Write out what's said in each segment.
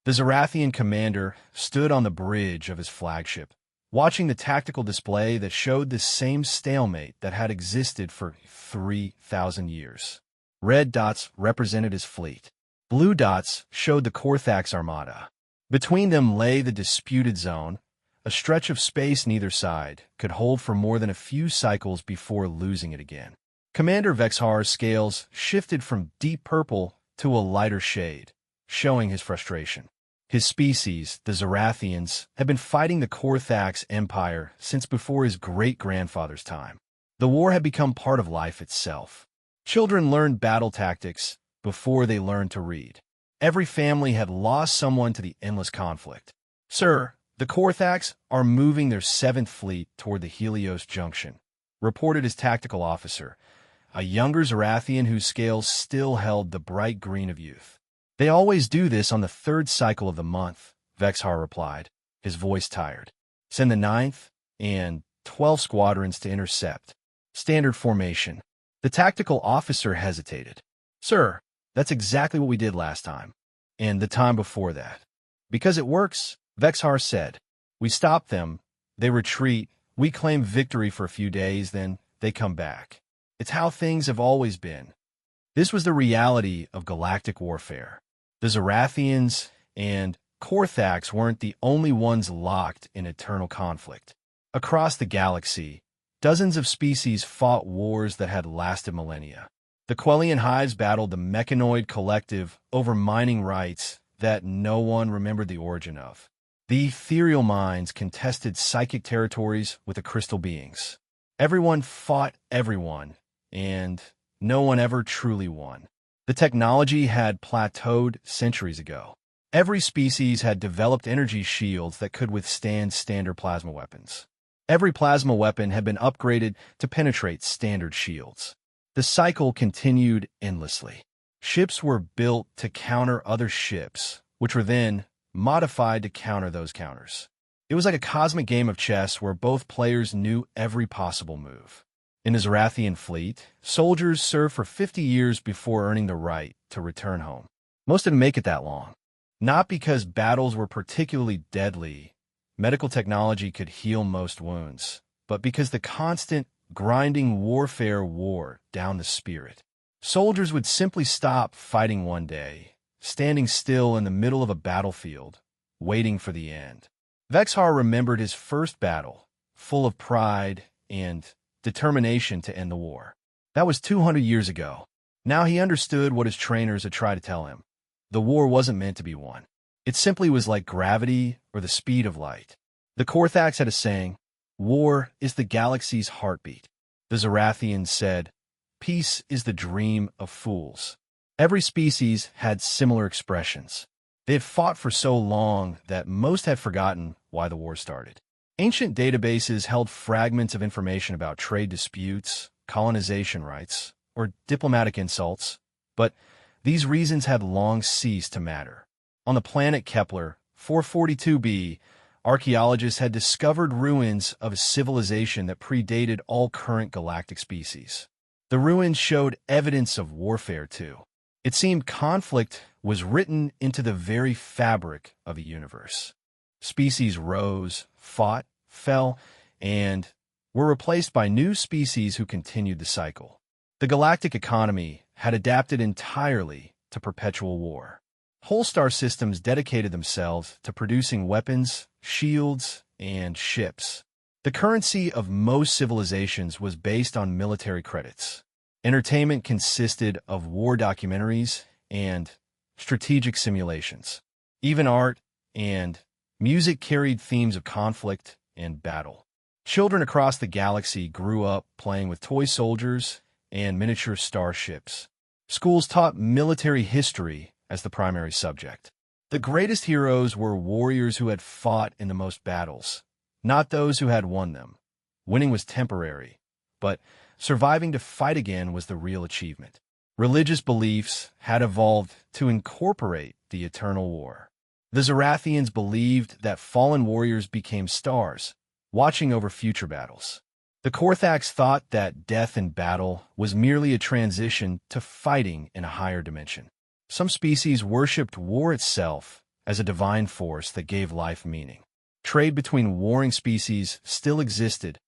The Zarathian commander stood on the bridge of his flagship, watching the tactical display that showed the same stalemate that had existed for 3,000 years. Red dots represented his fleet. Blue dots showed the Korthax armada. Between them lay the disputed zone, a stretch of space neither side could hold for more than a few cycles before losing it again. Commander Vexhar's scales shifted from deep purple to a lighter shade, showing his frustration. His species, the Zarathians, had been fighting the Korthax Empire since before his great-grandfather's time. The war had become part of life itself. Children learned battle tactics before they learned to read. Every family had lost someone to the endless conflict. "Sir, the Korthax are moving their 7th Fleet toward the Helios Junction," reported his tactical officer, a younger Zarathian whose scales still held the bright green of youth. "They always do this on the 3rd cycle of the month," Vexhar replied, his voice tired. "Send the 9th and 12th squadrons to intercept. Standard formation." The tactical officer hesitated. "Sir, that's exactly what we did last time, and the time before that." "Because it works," Vexhar said. "We stop them, they retreat, we claim victory for a few days, then they come back. It's how things have always been." This was the reality of galactic warfare. The Zarathians and Korthax weren't the only ones locked in eternal conflict. Across the galaxy, dozens of species fought wars that had lasted millennia. The Quellian hives battled the Mechanoid collective over mining rights that no one remembered the origin of. The ethereal minds contested psychic territories with the crystal beings. Everyone fought everyone, and no one ever truly won. The technology had plateaued centuries ago. Every species had developed energy shields that could withstand standard plasma weapons. Every plasma weapon had been upgraded to penetrate standard shields. The cycle continued endlessly. Ships were built to counter other ships, which were then modified to counter those counters. It was like a cosmic game of chess where both players knew every possible move. In the Zarathian fleet, soldiers served for 50 years before earning the right to return home. Most didn't make it that long. Not because battles were particularly deadly, medical technology could heal most wounds, but because the constant, grinding warfare wore down the spirit. Soldiers would simply stop fighting one day, standing still in the middle of a battlefield, waiting for the end. Vexhar remembered his first battle, full of pride and determination to end the war. That was 200 years ago. Now he understood what his trainers had tried to tell him. The war wasn't meant to be won. It simply was like gravity or the speed of light. The Korthax had a saying, "War is the galaxy's heartbeat." The Zarathians said, "Peace is the dream of fools." Every species had similar expressions. They had fought for so long that most had forgotten why the war started. Ancient databases held fragments of information about trade disputes, colonization rights, or diplomatic insults, but these reasons had long ceased to matter. On the planet Kepler 442b, archaeologists had discovered ruins of a civilization that predated all current galactic species. The ruins showed evidence of warfare, too. It seemed conflict was written into the very fabric of the universe. Species rose, fought, fell, and were replaced by new species who continued the cycle. The galactic economy had adapted entirely to perpetual war. Whole star systems dedicated themselves to producing weapons, shields, and ships. The currency of most civilizations was based on military credits. Entertainment consisted of war documentaries and strategic simulations. Even art and music carried themes of conflict and battle. Children across the galaxy grew up playing with toy soldiers and miniature starships. Schools taught military history as the primary subject. The greatest heroes were warriors who had fought in the most battles, not those who had won them. Winning was temporary, but surviving to fight again was the real achievement. Religious beliefs had evolved to incorporate the eternal war. The Zarathians believed that fallen warriors became stars, watching over future battles. The Korthax thought that death in battle was merely a transition to fighting in a higher dimension. Some species worshipped war itself as a divine force that gave life meaning. Trade between warring species still existed,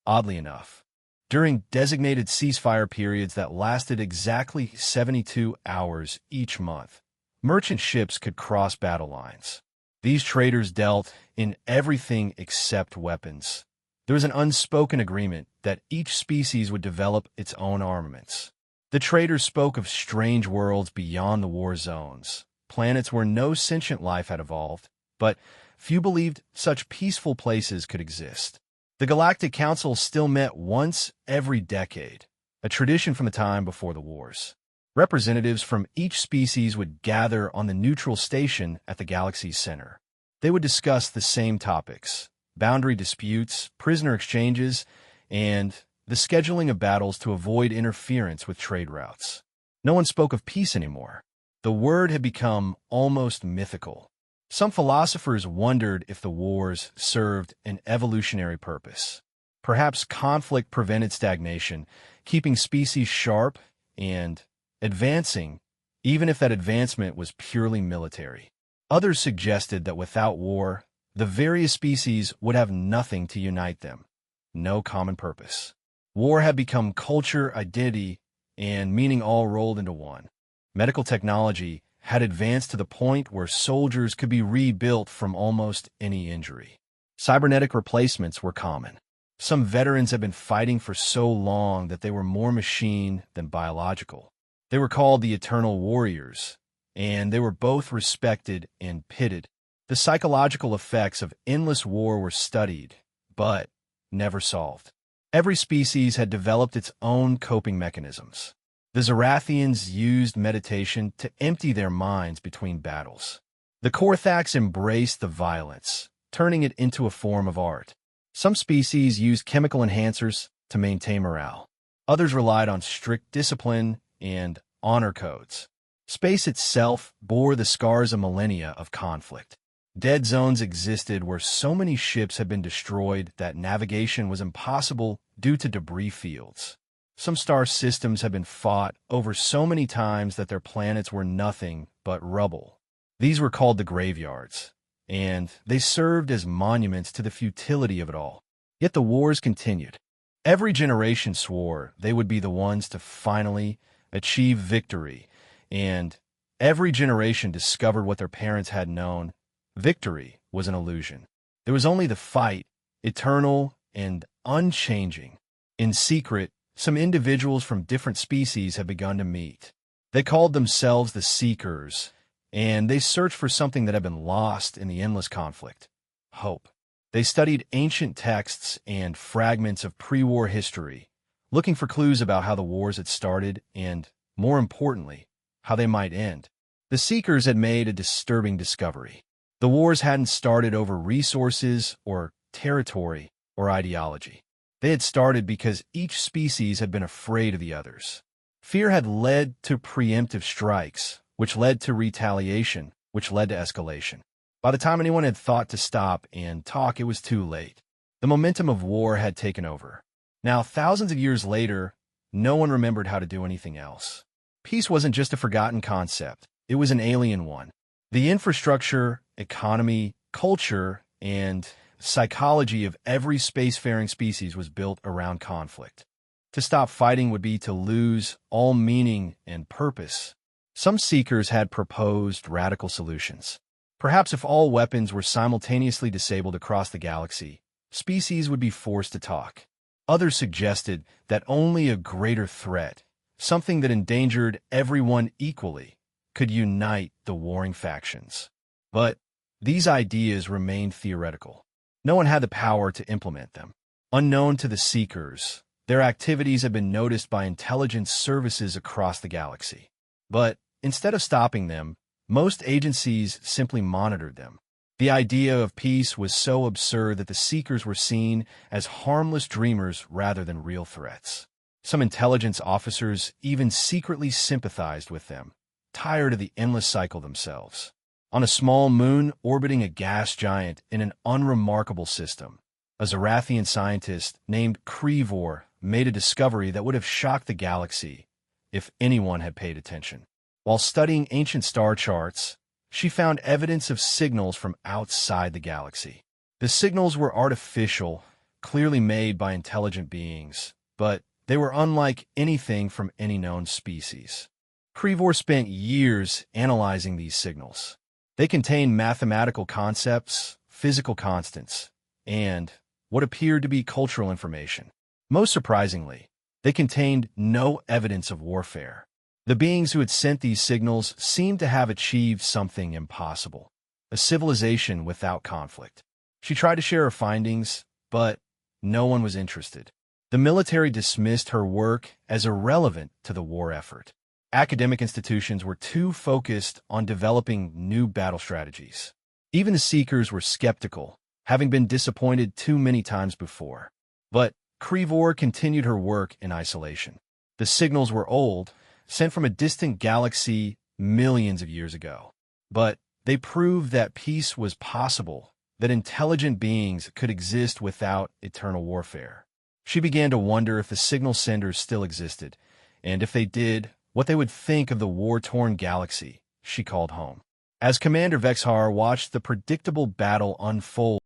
oddly enough, during designated ceasefire periods that lasted exactly 72 hours each month. Merchant ships could cross battle lines. These traders dealt in everything except weapons. There was an unspoken agreement that each species would develop its own armaments. The traders spoke of strange worlds beyond the war zones, planets where no sentient life had evolved, but few believed such peaceful places could exist. The Galactic Council still met once every decade, a tradition from the time before the wars. Representatives from each species would gather on the neutral station at the galaxy's center. They would discuss the same topics: boundary disputes, prisoner exchanges, and the scheduling of battles to avoid interference with trade routes. No one spoke of peace anymore. The word had become almost mythical. Some philosophers wondered if the wars served an evolutionary purpose. Perhaps conflict prevented stagnation, keeping species sharp and advancing, even if that advancement was purely military. Others suggested that without war, the various species would have nothing to unite them, no common purpose. War had become culture, identity, and meaning all rolled into one. Medical technology had advanced to the point where soldiers could be rebuilt from almost any injury. Cybernetic replacements were common. Some veterans had been fighting for so long that they were more machine than biological. They were called the Eternal Warriors, and they were both respected and pitted. The psychological effects of endless war were studied, but never solved. Every species had developed its own coping mechanisms. The Zarathians used meditation to empty their minds between battles. The Korthax embraced the violence, turning it into a form of art. Some species used chemical enhancers to maintain morale. Others relied on strict discipline and honor codes. Space itself bore the scars of millennia of conflict. Dead zones existed where so many ships had been destroyed that navigation was impossible due to debris fields. Some star systems had been fought over so many times that their planets were nothing but rubble. These were called the graveyards, and they served as monuments to the futility of it all. Yet the wars continued. Every generation swore they would be the ones to finally achieve victory, and every generation discovered what their parents had known: victory was an illusion. There was only the fight, eternal and unchanging. In secret, some individuals from different species had begun to meet. They called themselves the Seekers, and they searched for something that had been lost in the endless conflict: hope. They studied ancient texts and fragments of pre-war history, looking for clues about how the wars had started and, more importantly, how they might end. The Seekers had made a disturbing discovery. The wars hadn't started over resources or territory or ideology. They had started because each species had been afraid of the others. Fear had led to preemptive strikes, which led to retaliation, which led to escalation. By the time anyone had thought to stop and talk, it was too late. The momentum of war had taken over. Now, thousands of years later, no one remembered how to do anything else. Peace wasn't just a forgotten concept. It was an alien one. The infrastructure, economy, culture, and psychology of every spacefaring species was built around conflict. To stop fighting would be to lose all meaning and purpose. Some seekers had proposed radical solutions. Perhaps if all weapons were simultaneously disabled across the galaxy, species would be forced to talk. Others suggested that only a greater threat, something that endangered everyone equally, could unite the warring factions. But these ideas remained theoretical. No one had the power to implement them. Unknown to the Seekers, their activities had been noticed by intelligence services across the galaxy. But instead of stopping them, most agencies simply monitored them. The idea of peace was so absurd that the Seekers were seen as harmless dreamers rather than real threats. Some intelligence officers even secretly sympathized with them, tired of the endless cycle themselves. On a small moon orbiting a gas giant in an unremarkable system, a Zarathian scientist named Krivor made a discovery that would have shocked the galaxy if anyone had paid attention. While studying ancient star charts, she found evidence of signals from outside the galaxy. The signals were artificial, clearly made by intelligent beings, but they were unlike anything from any known species. Krivor spent years analyzing these signals. They contained mathematical concepts, physical constants, and what appeared to be cultural information. Most surprisingly, they contained no evidence of warfare. The beings who had sent these signals seemed to have achieved something impossible, a civilization without conflict. She tried to share her findings, but no one was interested. The military dismissed her work as irrelevant to the war effort. Academic institutions were too focused on developing new battle strategies. Even the Seekers were skeptical, having been disappointed too many times before. But Krivor continued her work in isolation. The signals were old, sent from a distant galaxy millions of years ago. But they proved that peace was possible, that intelligent beings could exist without eternal warfare. She began to wonder if the signal senders still existed, and if they did, what they would think of the war-torn galaxy she called home. As Commander Vexhar watched the predictable battle unfold,